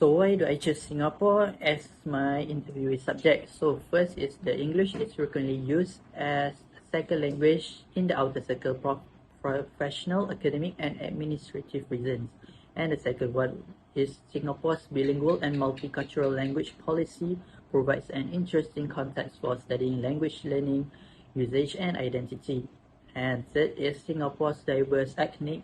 So why do I choose Singapore as my interviewee subject? So first is the English is frequently used as a second language in the outer circle professional, academic and administrative reasons. And the second one is Singapore's bilingual and multicultural language policy provides an interesting context for studying language learning, usage and identity. And third is Singapore's diverse ethnic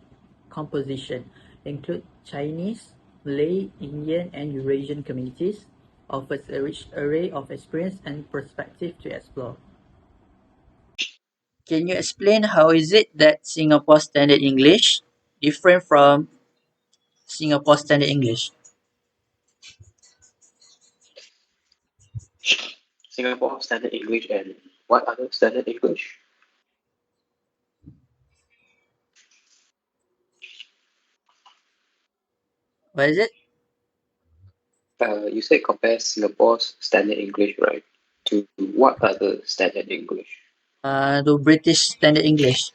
composition include Chinese, Malay, Indian, and Eurasian communities, offers a rich array of experience and perspective to explore. Can you explain how is it that Singapore Standard English different from Singapore Standard English? Singapore Standard English and what other Standard English? What is it? You said compare Singapore's Standard English, right? To what other Standard English? The British Standard English.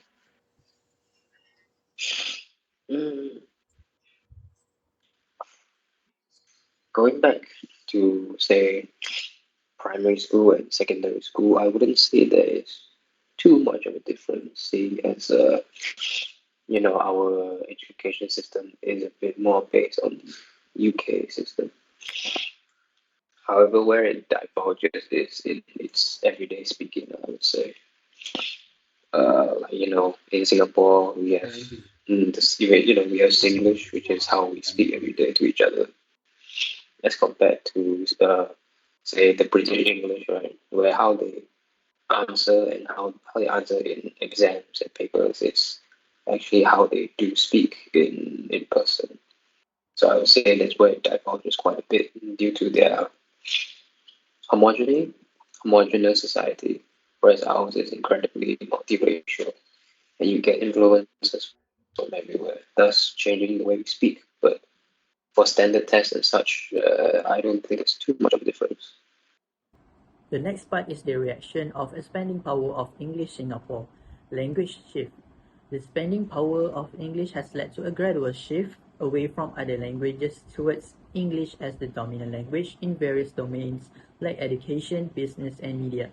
Mm, Going back to, say, primary school and secondary school, I wouldn't say there is too much of a difference, seeing as our education system is a bit more based on the UK system. However, where it diverges is in its everyday speaking, I would say. In Singapore, we have we have Singlish, which is how we speak every day to each other, as compared to say the British English, right, where how they answer and how they answer in exams and papers is actually how they do speak in person. So I would say that's where it diverges quite a bit due to their homogeneous society, whereas ours is incredibly multiracial, and you get influences from everywhere, thus changing the way we speak. But for standard tests and such, I don't think there's too much of a difference. The next part is the reaction of expanding power of English Singapore. Language shift. The expanding power of English has led to a gradual shift away from other languages towards English as the dominant language in various domains like education, business, and media.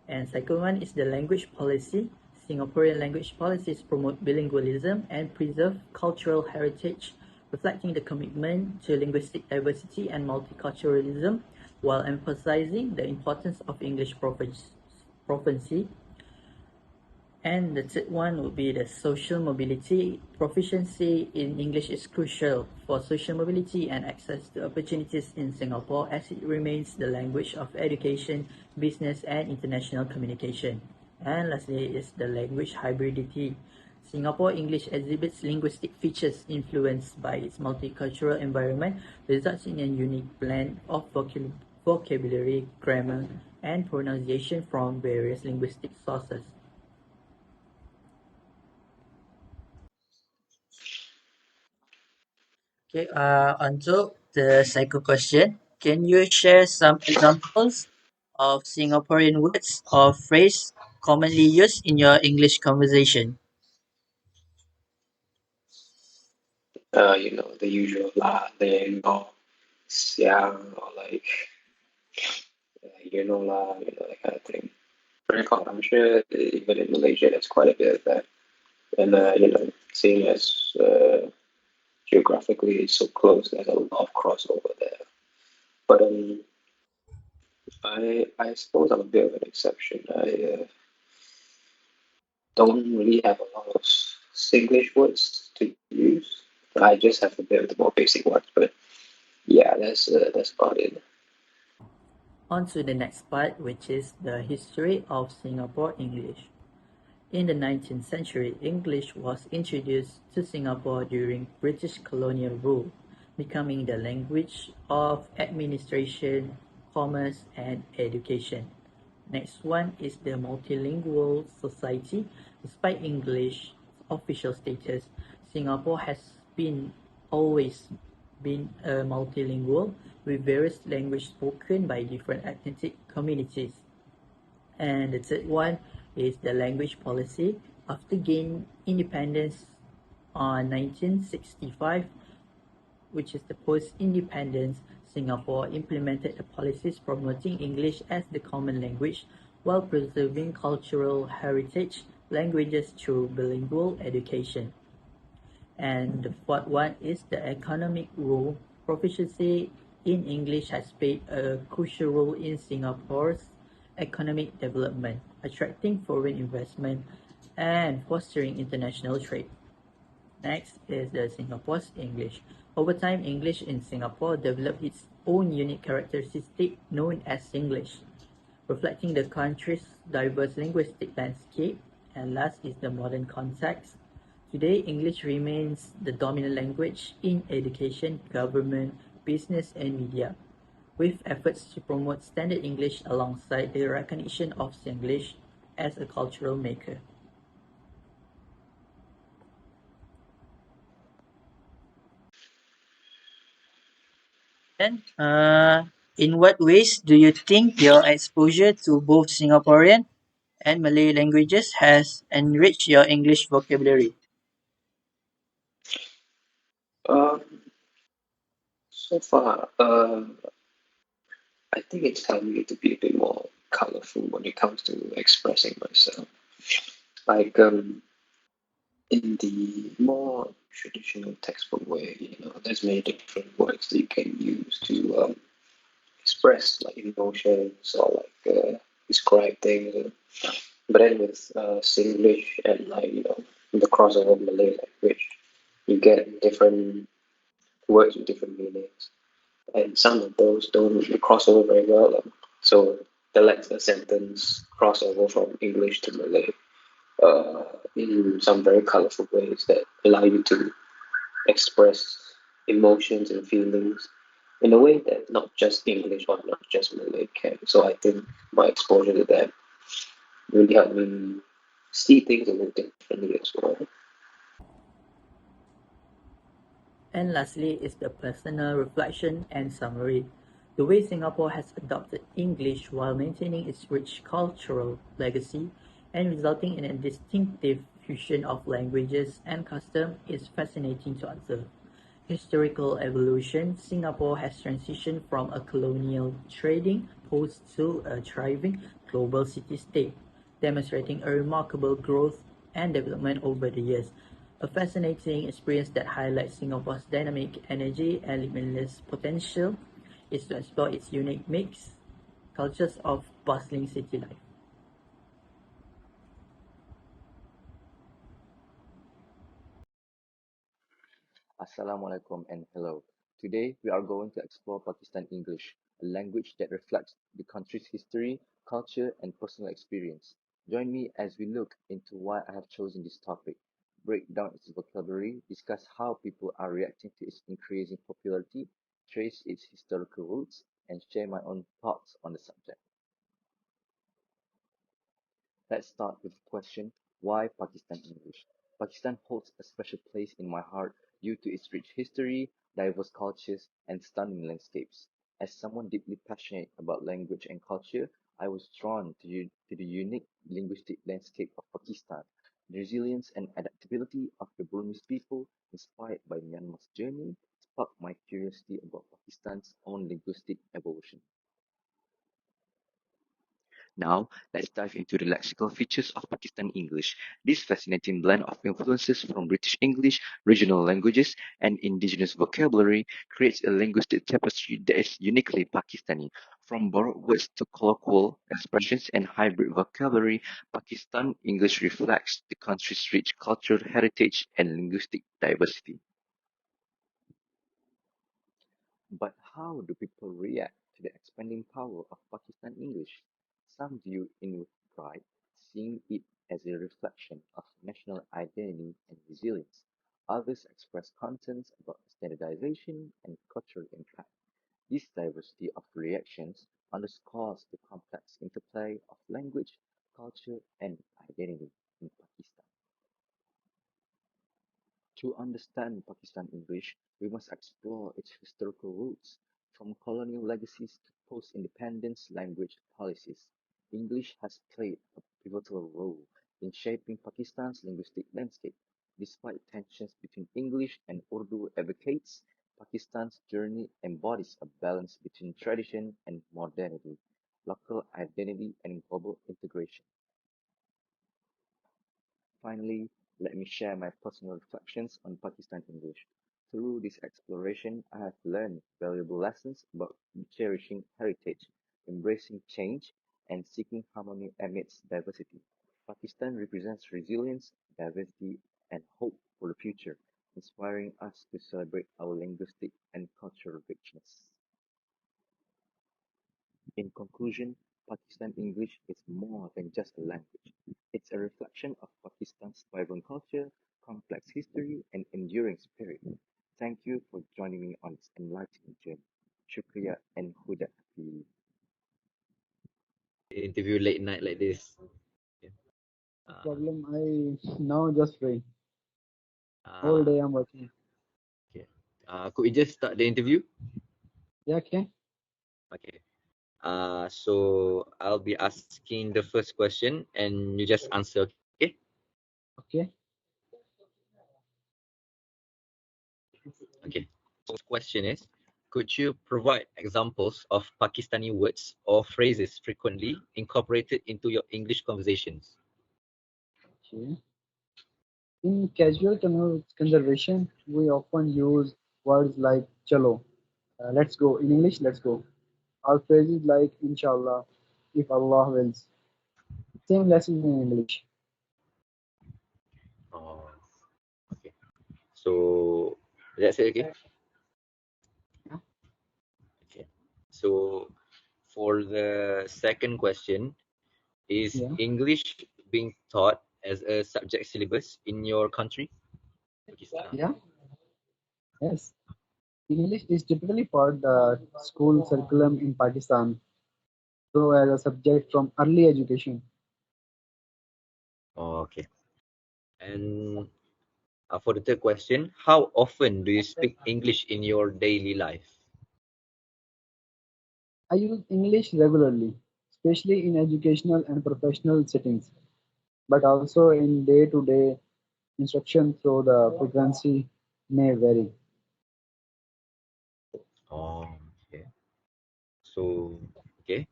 And second one is the language policy. Singaporean language policies promote bilingualism and preserve cultural heritage, reflecting the commitment to linguistic diversity and multiculturalism while emphasizing the importance of English proficiency. And the third one would be the social mobility. Proficiency in English is crucial for social mobility and access to opportunities in Singapore as it remains the language of education, business, and international communication. And lastly is the language hybridity. Singapore English exhibits linguistic features influenced by its multicultural environment, results in a unique blend of vocabulary, grammar, and pronunciation from various linguistic sources. Okay, onto the second question. Can you share some examples of Singaporean words or phrase commonly used in your English conversation? The usual lah, then, or siang, or like, lah, that kind of thing. Very common. I'm sure even in Malaysia, there's quite a bit of that. And, seeing as geographically it's so close, there's a lot of crossover there. But I suppose I'm a bit of an exception. I don't really have a lot of Singlish words to use. I just have a bit of the more basic ones. But yeah, that's about it. On to the next part, which is the history of Singapore English. In the 19th century, English was introduced to Singapore during British colonial rule, becoming the language of administration, commerce, and education. Next one is the multilingual society. Despite English official status, Singapore has always been a multilingual with various languages spoken by different ethnic communities. And the third one is the language policy. After gaining independence on 1965, which is the post-independence, Singapore implemented the policies promoting English as the common language while preserving cultural heritage languages through bilingual education. And the fourth one is the economic role. Proficiency in English has played a crucial role in Singapore's economic development, attracting foreign investment and fostering international trade. Next is the Singapore's English. Over time, English in Singapore developed its own unique characteristic known as Singlish, reflecting the country's diverse linguistic landscape. And last is the modern context. Today, English remains the dominant language in education, government, business, and media, with efforts to promote standard English alongside the recognition of Singlish as a cultural maker. Then, in what ways do you think your exposure to both Singaporean and Malay languages has enriched your English vocabulary? Um, so far, I think it's helped me to be a bit more colorful when it comes to expressing myself. Like in the more traditional textbook way, there's many different words that you can use to express like emotions or like describe things. But then with Singlish and like the crossover Malay language, you get different words with different meanings, and some of those don't cross over very well. So the lets a sentence cross over from English to Malay in some very colorful ways that allow you to express emotions and feelings in a way that not just English or not just Malay can. So I think my exposure to that really helped me see things a little differently as well. And lastly is the personal reflection and summary. The way Singapore has adopted English while maintaining its rich cultural legacy and resulting in a distinctive fusion of languages and custom is fascinating to observe. Historical evolution, Singapore has transitioned from a colonial trading post to a thriving global city-state, demonstrating a remarkable growth and development over the years. A fascinating experience that highlights Singapore's dynamic energy and limitless potential is to explore its unique mix cultures of bustling city life. Assalamualaikum and hello. Today we are going to explore Pakistan English, a language that reflects the country's history, culture, and personal experience. Join me as we look into why I have chosen this topic, break down its vocabulary, discuss how people are reacting to its increasing popularity, trace its historical roots, and share my own thoughts on the subject. Let's start with the question, why Pakistan English? Pakistan holds a special place in my heart due to its rich history, diverse cultures, and stunning landscapes. As someone deeply passionate about language and culture, I was drawn to the unique linguistic landscape of Pakistan. The resilience and adaptability of the Burmese people, inspired by Myanmar's journey, sparked my curiosity about Pakistan's own linguistic evolution. Now, let's dive into the lexical features of Pakistan English. This fascinating blend of influences from British English, regional languages, and indigenous vocabulary creates a linguistic tapestry that is uniquely Pakistani. From borrowed words to colloquial expressions and hybrid vocabulary, Pakistan English reflects the country's rich cultural heritage and linguistic diversity. But how do people react to the expanding power of Pakistan English? Some view it with pride, seeing it as a reflection of national identity and resilience. Others express concerns about standardization and cultural impact. This diversity of reactions underscores the complex interplay of language, culture, and identity in Pakistan. To understand Pakistan English, we must explore its historical roots, from colonial legacies to post-independence language policies. English has played a pivotal role in shaping Pakistan's linguistic landscape. Despite tensions between English and Urdu advocates, Pakistan's journey embodies a balance between tradition and modernity, local identity and global integration. Finally, let me share my personal reflections on Pakistan English. Through this exploration, I have learned valuable lessons about cherishing heritage, embracing change, and seeking harmony amidst diversity. Pakistan represents resilience, diversity, and hope for the future, inspiring us to celebrate our linguistic and cultural richness. In conclusion, Pakistan English is more than just a language. It's a reflection of Pakistan's vibrant culture, complex history, and enduring spirit. Thank you for joining me on this enlightening journey. Shukriya and Huda. Interview late night like this. Yeah. Problem. I now just free. Whole Uh, day I'm working. okay. Could we just start the interview? Yeah, okay. Okay. So I'll be asking the first question and you just answer, okay? Okay. Okay. First question is, could you provide examples of Pakistani words or phrases frequently incorporated into your English conversations? Okay. In casual conversation, we often use words like chalo, let's go. In English, let's go. Or phrases like inshallah, if Allah wills. Same lesson in English. Oh, okay. So that's it, okay? Yeah. Okay. So for the second question, is Yeah. English being taught as a subject syllabus in your country, Pakistan? Yeah. Yes. English is typically part the school curriculum in Pakistan, so as a subject from early education. Oh, okay. And for the third question, how often do you speak English in your daily life? I use English regularly, especially in educational and professional settings, but also in day-to-day instruction, so the frequency may vary. Oh, okay. So, okay.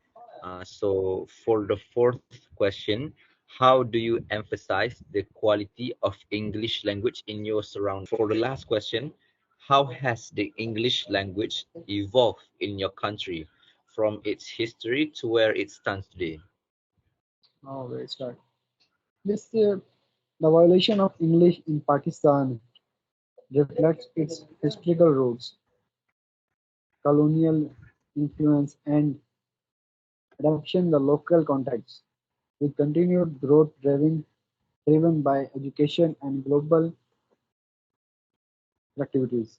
So for the fourth question, how do you emphasize the quality of English language in your surroundings? For the last question, how has the English language evolved in your country from its history to where it stands today? Now we start. The violation of English in Pakistan reflects its historical roots, colonial influence, and adaptation the local context, with continued growth driven by education and global activities.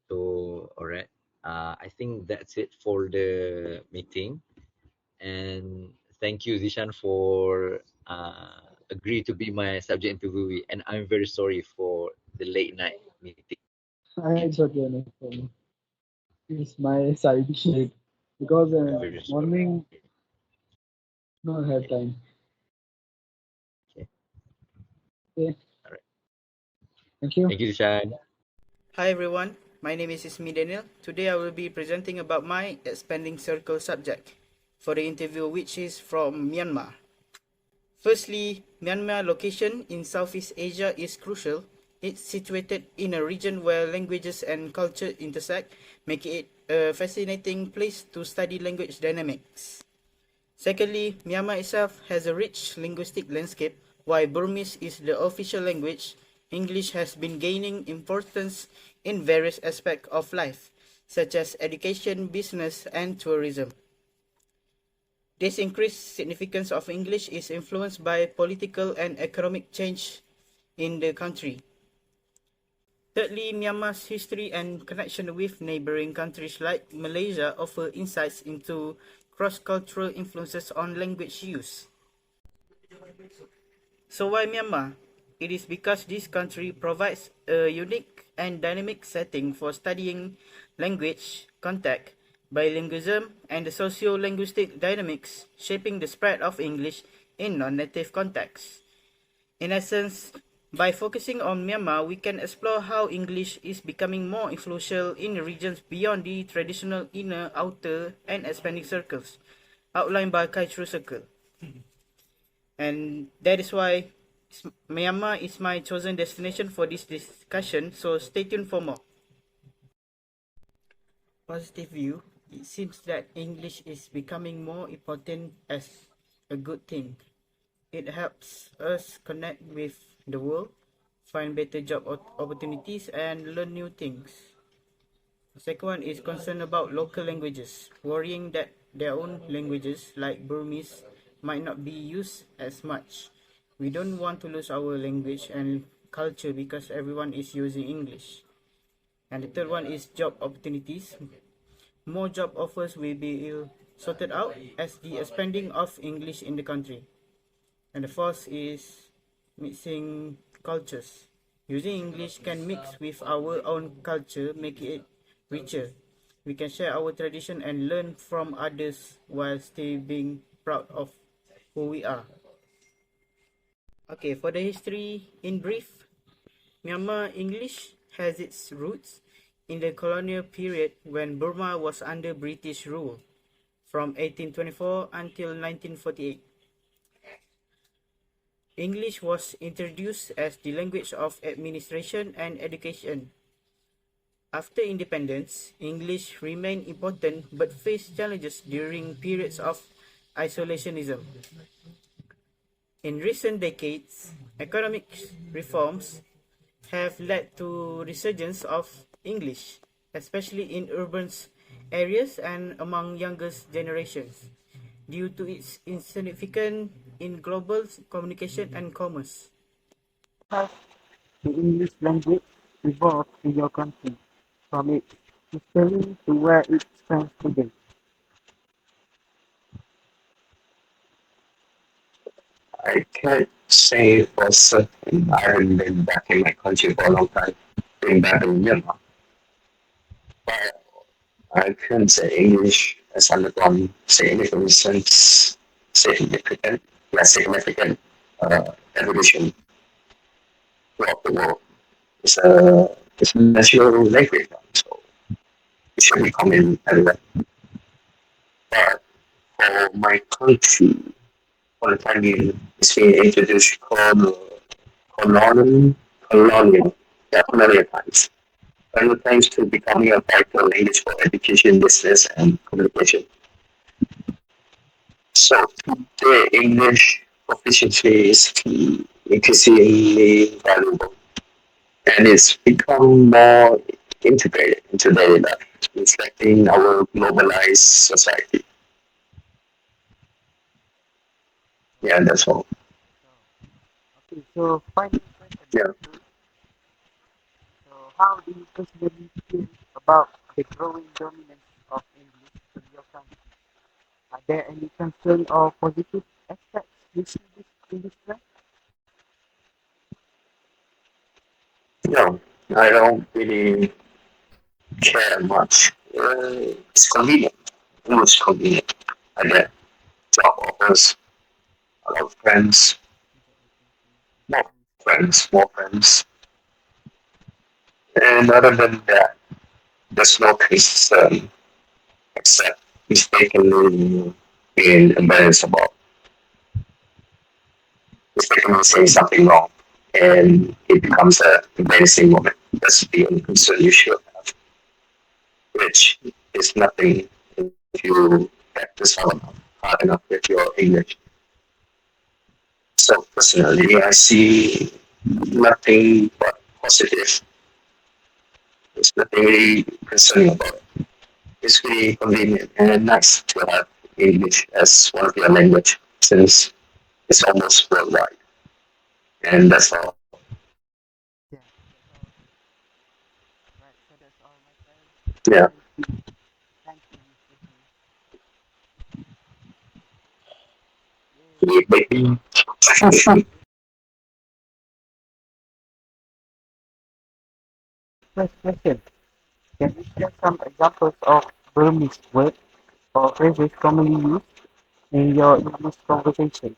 So, all right. I think that's it for the meeting. And thank you, Zishan, for agree to be my subject interviewee. And I'm very sorry for the late night meeting. It's okay, no problem. It's my side shade because I'm very sorry. morning no have time. Okay. Okay, All right. thank you. Thank you, Zishan. Hi everyone, my name is ISMY Daniel. Today I will be presenting about my expanding circle subject for the interview, which is from Myanmar. Firstly, Myanmar location in Southeast Asia is crucial. It's situated in a region where languages and culture intersect, making it a fascinating place to study language dynamics. Secondly, Myanmar itself has a rich linguistic landscape. While Burmese is the official language, English has been gaining importance in various aspects of life, such as education, business, and tourism. This increased significance of English is influenced by political and economic change in the country. Thirdly, Myanmar's history and connection with neighboring countries like Malaysia offer insights into cross-cultural influences on language use. So why Myanmar? It is because this country provides a unique and dynamic setting for studying language, contact, bilingualism, and the socio-linguistic dynamics shaping the spread of English in non-native contexts. In essence, By focusing on Myanmar, we can explore how English is becoming more influential in regions beyond the traditional inner, outer, and expanding circles outlined by Cultural Circle. And that is why Myanmar is my chosen destination for this discussion, so stay tuned for more. Positive view, it seems that English is becoming more important as a good thing. It helps us connect with the world, find better job opportunities, and learn new things. The second one is concerned about local languages, worrying that their own languages, like Burmese, might not be used as much. We don't want to lose our language and culture because everyone is using English. And the third one is job opportunities. More job offers will be sorted out as the expanding of English in the country. And the fourth is mixing cultures. Using English can mix with our own culture, make it richer. We can share our tradition and learn from others while still being proud of who we are. Okay, for the history in brief, Myanmar English has its roots in the colonial period when Burma was under British rule from 1824 until 1948. English was introduced as the language of administration and education. After independence, English remained important but faced challenges during periods of isolationism. In recent decades, economic reforms have led to resurgence of English, especially in urban areas and among younger generations, due to its significance in global communication and commerce. Has the English language evolved in your country from its history to where it stands today? I can't say for certain. I haven't been back in my country for a long time. Been back in Myanmar. But I can say English has undergone significant, significant evolution throughout the world. It's a national language now, so it should be common everywhere. But for my country, for the time being, it's being introduced called colonial, colonial, colonial times. And thanks to becoming a vital language for education, business, and communication. So today, English proficiency is increasingly valuable, and it's become more integrated into daily life, reflecting our globalized society. Yeah, that's all. Okay, so final question. Yeah. So how do you personally feel about the growing dominance of English in your country? Are there any concern or positive aspects you see this in this trend? No, I don't really care much. It's convenient. Almost convenient. I get job offers, a lot of friends, more friends. And other than that, there's no concern except mistakenly being embarrassed about mistakenly saying something wrong. And it becomes a embarrassing moment. That's the only concern you should have, which is nothing if you practice hard enough with your English. So personally, I see nothing but positive. There's nothing really concerning about it. It's really convenient and nice to have English as one of your language since it's almost worldwide. And that's all. Yeah, that's all. Right, so that's all, my friend. Yeah. Thank you, Mr. Hu. Yeah, baby. First question. Can you share some examples of Burmese words or phrases commonly used in your English conversation?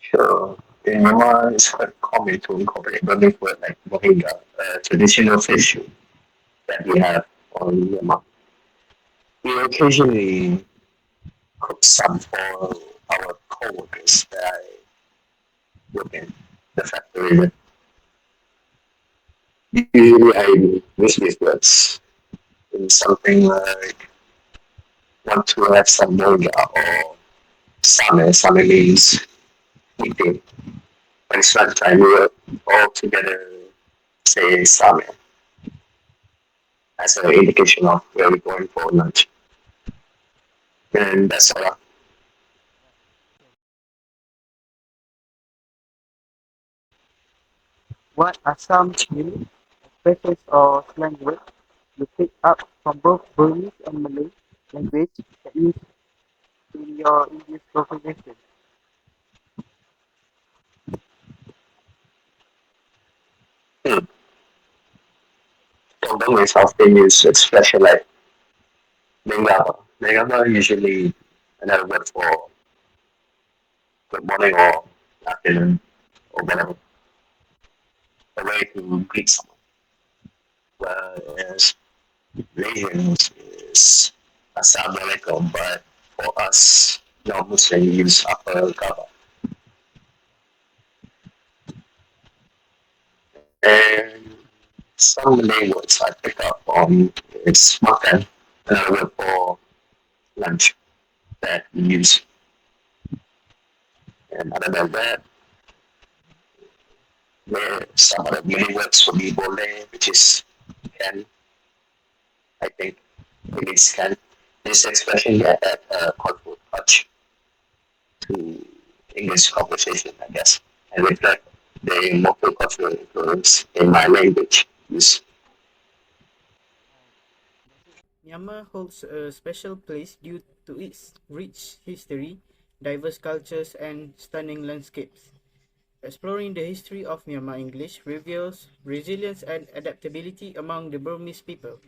Sure. in Myanmar, it's quite common to incorporate Burmese word like moringa, a traditional fish that we have on Myanmar. We occasionally cook some for our co-workers that I work in the factory. Usually I use these words in something like want to have some moringa or same. Same means eating. When it's lunchtime, we will all together say same as an indication of where we're going for lunch. And that's all. What are some unique expressions or slang words you pick up from both Burmese and Malay language that use in your English conversation? Hmm. Although it's often used expression like mengaba. Mengaba usually another word for good morning or afternoon or whatever. A way to greet someone. Whereas Malaysians is Assalamualaikum, but for us non-Muslim use upper kaba. And some Malay words I pick up on is makan, another word for lunch that we use. And other than that, there some other Malay words for me boleh, which is can, I think it is can. This expression that add a colorful touch to English conversation, I guess, and reflect the multicultural influence in my language use. Myanmar holds a special place due to its rich history, diverse cultures, and stunning landscapes. Exploring the history of Myanmar English reveals resilience and adaptability among the Burmese people.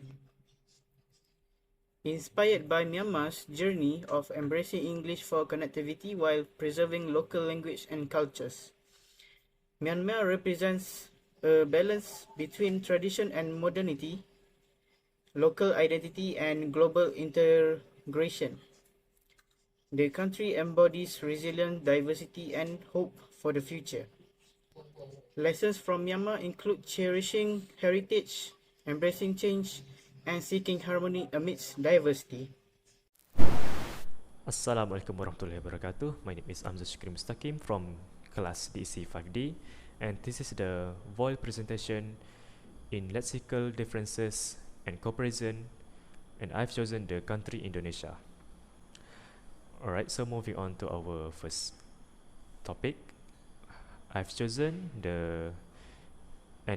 Inspired by Myanmar's journey of embracing English for connectivity while preserving local language and cultures, Myanmar represents a balance between tradition and modernity, local identity and global integration. The country embodies resilience, diversity, and hope for the future. Lessons from Myanmar include cherishing heritage, embracing change, and seeking harmony amidst diversity. Assalamualaikum warahmatullahi wabarakatuh. My name is MUSTAQIM from class DC 5D, and this is the Voel presentation in lexical differences and comparison, and I've chosen the country Indonesia. Alright, so moving on to our first topic. I've chosen an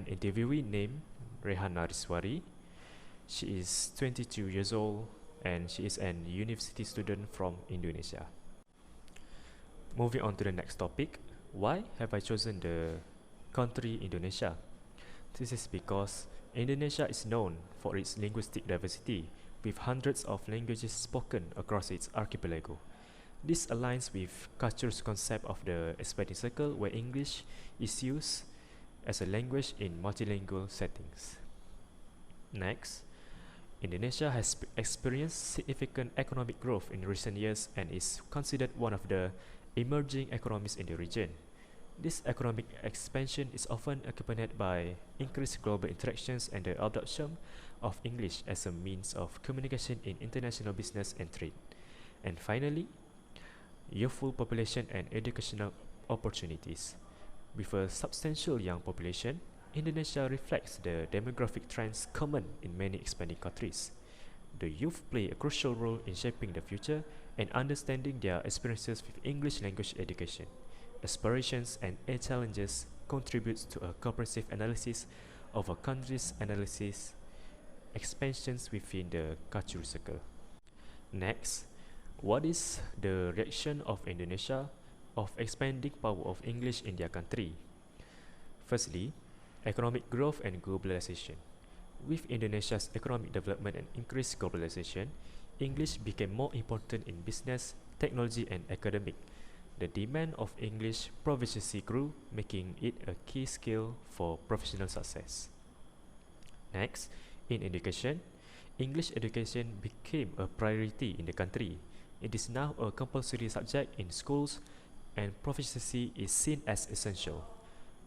interviewee named Rehana Riswari. She is 22 years old and she is an university student from Indonesia. Moving on to the next topic. Why have I chosen the country Indonesia? This is because Indonesia is known for its linguistic diversity, with hundreds of languages spoken across its archipelago. This aligns with culture's concept of the expanding circle, where English is used as a language in multilingual settings. Next, Indonesia has experienced significant economic growth in recent years and is considered one of the emerging economies in the region. This economic expansion is often accompanied by increased global interactions and the adoption of English as a means of communication in international business and trade. And finally, youthful population and educational opportunities. With a substantial young population, Indonesia reflects the demographic trends common in many expanding countries. The youth play a crucial role in shaping the future and understanding their experiences with English language education. Aspirations and challenges contributes to a comprehensive analysis of a country's analysis expansions within the cultural circle. Next, what is the reaction of Indonesia of expanding power of English in their country? Firstly, economic growth and globalization. With Indonesia's economic development and increased globalization, English became more important in business, technology, and academic. the demand of English proficiency grew, making it a key skill for professional success. Next, in education, English education became a priority in the country. It is now a compulsory subject in schools, and proficiency is seen as essential.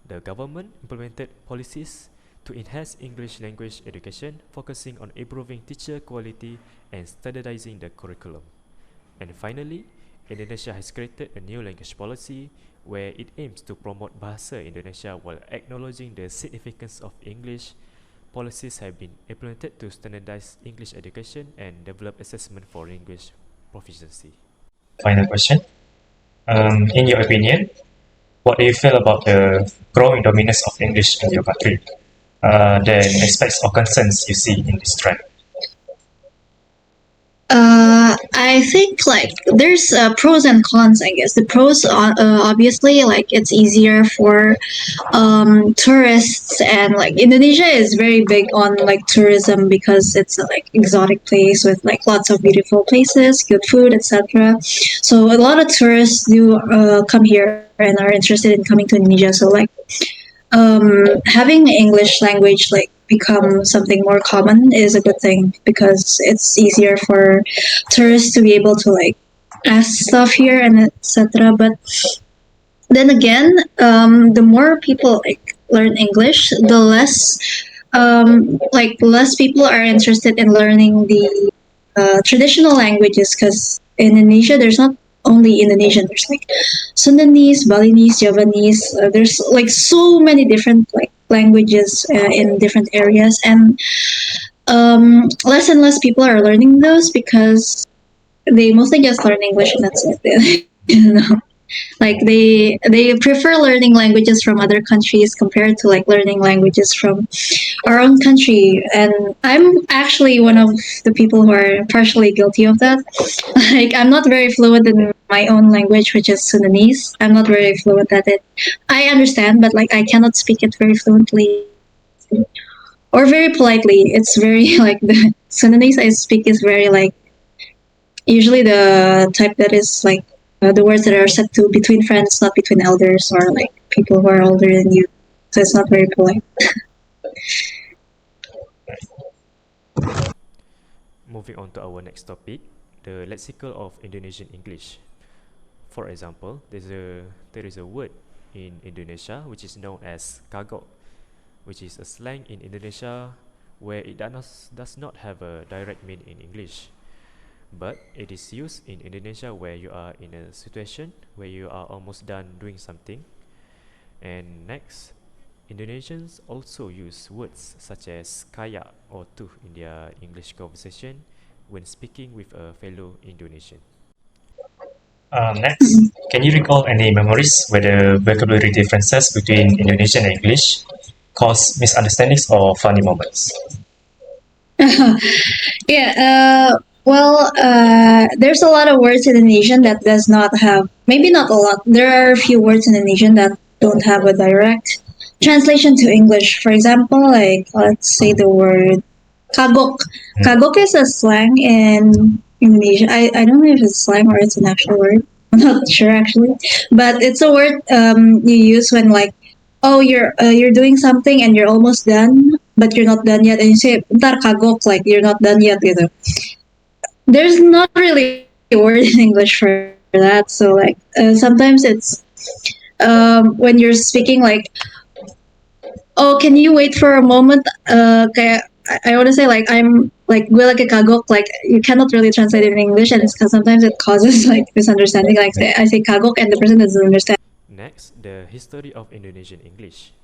The government implemented policies to enhance English language education, focusing on improving teacher quality and standardizing the curriculum. And finally, Indonesia has created a new language policy where it aims to promote Bahasa Indonesia while acknowledging the significance of English. Policies have been implemented to standardize English education and develop assessment for language proficiency. Final question. In your opinion, what do you feel about the growing dominance of English in your country? The aspects or concerns you see in this trend? I think like there's pros and cons. I guess the pros are obviously like it's easier for tourists, and like Indonesia is very big on like tourism because it's a like exotic place with like lots of beautiful places, good food, etc. So a lot of tourists do come here and are interested in coming to Indonesia. So like having English language like become something more common is a good thing because it's easier for tourists to be able to like ask stuff here and etc. But then again, the more people like learn English, the less less people are interested in learning the traditional languages because in Indonesia there's not only Indonesian, there's like Sundanese, Balinese, Javanese. There's like so many different like languages in different areas, and less and less people are learning those because they mostly just learn English and that's it. you know, like they prefer learning languages from other countries compared to like learning languages from our own country. And I'm actually one of the people who are partially guilty of that. Like I'm not very fluent in my own language, which is Sundanese. I'm not very fluent at it. I understand, but like I cannot speak it very fluently or very politely. It's very like the Sundanese I speak is very like usually the type that is like the words that are said to between friends, not between elders or like people who are older than you. So it's not very polite. Moving on to our next topic, the lexical of Indonesian English. For example, there is a word in Indonesia which is known as kagok, which is a slang in Indonesia where it does not have a direct meaning in English. But it is used in Indonesia where you are in a situation where you are almost done doing something. And next, Indonesians also use words such as kaya or tuh in their English conversation when speaking with a fellow Indonesian. Next, can you recall any memories where the vocabulary differences between Indonesian and English cause misunderstandings or funny moments? Yeah, there's a lot of words in Indonesian that does not have, maybe not a lot, there are a few words in Indonesian that don't have a direct translation to English. For example, like, let's say the word kagok. Kagok is a slang in Indonesia. I don't know if it's slang or it's an actual word. I'm not sure actually. But it's a word you use when like, oh, you're doing something and you're almost done, but you're not done yet, and you say "ntar kagok," like you're not done yet. You know, there's not really a word in English for that. So like sometimes it's when you're speaking like, oh, can you wait for a moment? Kayak I want to say like I'm like gue like a kagok, like you cannot really translate it in English, and it's because sometimes it causes like misunderstanding. Like I say kagok and the person doesn't understand. Next, the history of Indonesian English.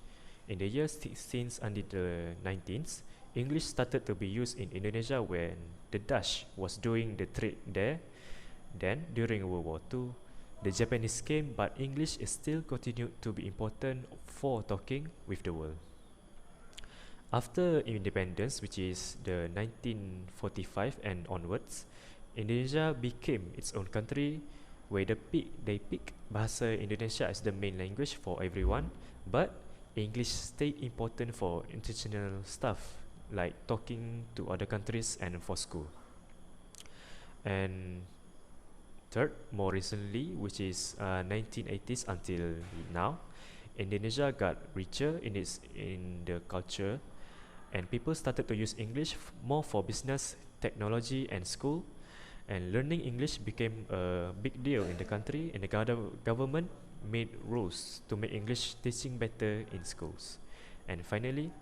In the years since under the 19th, English started to be used in Indonesia when the Dutch was doing the trade there. Then, during World War II, the Japanese came, but English is still continued to be important for talking with the world. After independence, which is the 1945 and onwards, Indonesia became its own country where they pick Bahasa Indonesia as the main language for everyone, but English stayed important for international stuff like talking to other countries and for school. And Third, more recently, which is 1980s until now, Indonesia got richer in the culture, and people started to use English more for business, technology, and school. And learning English became a big deal in the country, and the government made rules to make English teaching better in schools. And finally,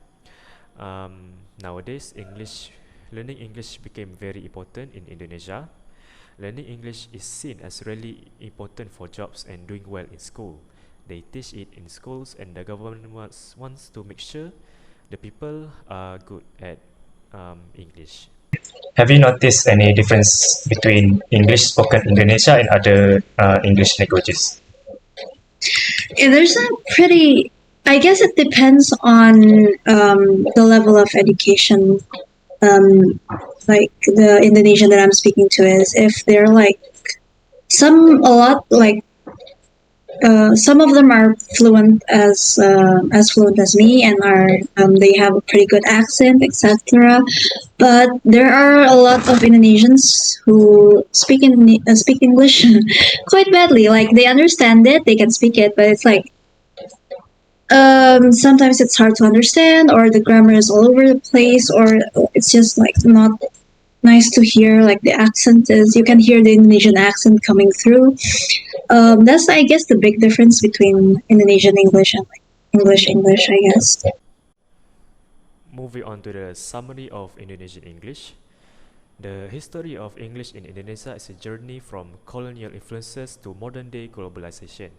nowadays, learning English became very important in Indonesia. Learning English is seen as really important for jobs and doing well in school. They teach it in schools, and the government wants to make sure the people are good at English. Have you noticed any difference between English spoken in Indonesia and other English languages? Yeah, there's a pretty. I guess it depends on the level of education. Like the Indonesian that I'm speaking to is if they're like some a lot like some of them are fluent as fluent as me and are they have a pretty good accent, etc. But there are a lot of Indonesians who speak English quite badly. Like they understand it, they can speak it, but it's like sometimes it's hard to understand, or the grammar is all over the place, or it's just like not nice to hear. Like the accent is, you can hear the Indonesian accent coming through. That's I guess the big difference between Indonesian English and like English, I guess. Moving on to the summary of Indonesian English. The history of English in Indonesia is a journey from colonial influences to modern day globalization.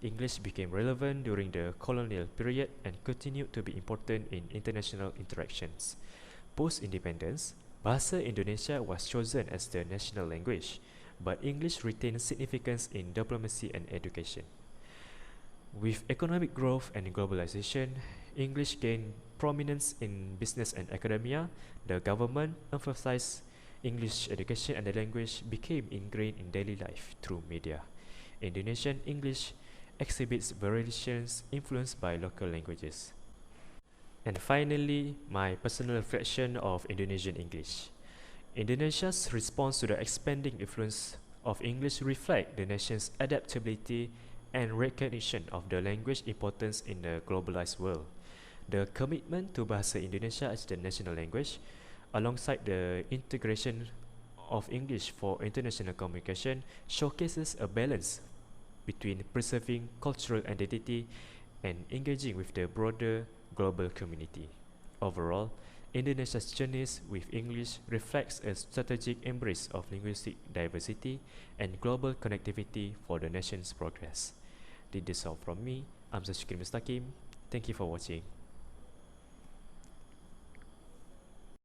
English became relevant during the colonial period and continued to be important in international interactions. Post-independence, Bahasa Indonesia was chosen as the national language, but English retained significance in diplomacy and education. With economic growth and globalization, English gained prominence in business and academia. The government emphasized English education, and the language became ingrained in daily life through media. Indonesian English exhibits variations influenced by local languages. And finally, my personal reflection of Indonesian English. Indonesia's response to the expanding influence of English reflect the nation's adaptability and recognition of the language importance in the globalized world. The commitment to Bahasa Indonesia as the national language, alongside the integration of English for international communication, showcases a balance between preserving cultural identity and engaging with the broader global community. Overall, Indonesia's journeys with English reflects a strategic embrace of linguistic diversity and global connectivity for the nation's progress. This is all from me. I'm ZUL-ILHAM. Thank you for watching.